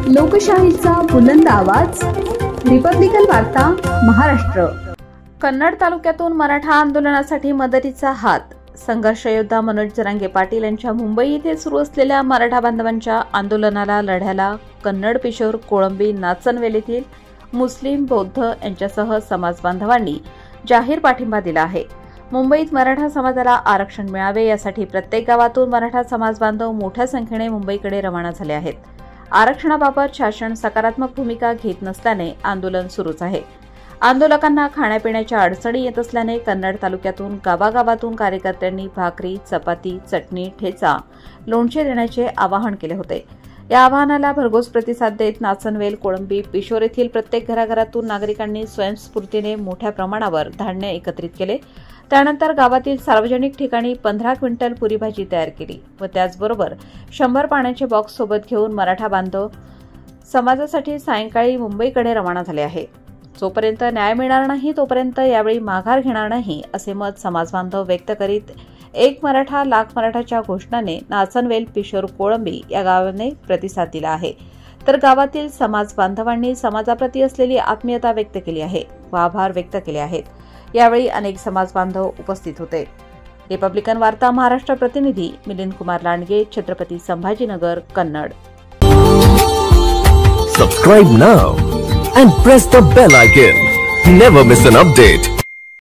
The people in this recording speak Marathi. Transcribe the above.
लोकशाहीचा बुलंद आवाज, रिपब्लिकन वार्ता महाराष्ट्र। कन्नड तालुक्यातून मराठा आंदोलनासाठी मदतीचा हात। संघर्ष योद्धा मनोज जरांगे पाटील यांच्या मुंबई येथे सुरू असलेल्या मराठा बांधवांच्या आंदोलनाला लढ्याला कन्नड, पिशोर, कोळंबी, नाचनवेल येथील मुस्लिम, बौद्ध यांच्यासह समाज बांधवांनी जाहीर पाठिंबा दिला आहे। मुंबईत मराठा समाजाला आरक्षण मिळावे यासाठी प्रत्येक गावातून मराठा समाज बांधव मोठ्या संख्येने मुंबईकडे रवाना झाले आहेत। आरक्षणाबाबत शासन सकारात्मक भूमिका घेत नसल्याने आंदोलन सुरूच आहे। आंदोलकांना खाण्यापिण्याच्या अडचणी येत असल्याने कन्नड तालुक्यातून गावागावातून कार्यकर्त्यांनी भाकरी, चपाती, चटणी, ठेचा, लोणचे देण्याचे आवाहन केले होते। या आवाहनाला भरघोस प्रतिसाद देत नाचनवेल, कोळंबी, पिशोर येथील प्रत्येक घराघरातून नागरिकांनी स्वयंस्फूर्तीने मोठ्या प्रमाणावर धान्य एकत्रित केले। त्यानंतर गावातील सार्वजनिक ठिकाणी 15 क्विंटल पुरी भाजी तयार केली व त्याचबरोबर 100 पाण्याचे बॉक्स सोबत घेऊन मराठा बांधव समाजासाठी सायंकाळी मुंबईकडे रवाना झाले आहे। जोपर्यंत न्याय मिळणार नाही तोपर्यंत यावेळी माघार घेणार नाही असे मत समाज बांधव व्यक्त करीत एक मराठा लाख मराठाच्या घोषणाने नाचनवेल, पिशोर, कोळंबी या गावाने प्रतिसाद दिला आहे। तर गावातील समाज बांधवांनी समाजाप्रती असलेली आत्मीयता व्यक्त केली आहे व आभार व्यक्त केले आहेत। यावेळी अनेक समाज बांधव उपस्थित होते। रिपब्लिकन वार्ता महाराष्ट्र प्रतिनिधी Milind Kumar Landge, Chhatrapati Sambhajinagar, Kannada. Subscribe now and press the bell icon. Never miss an update.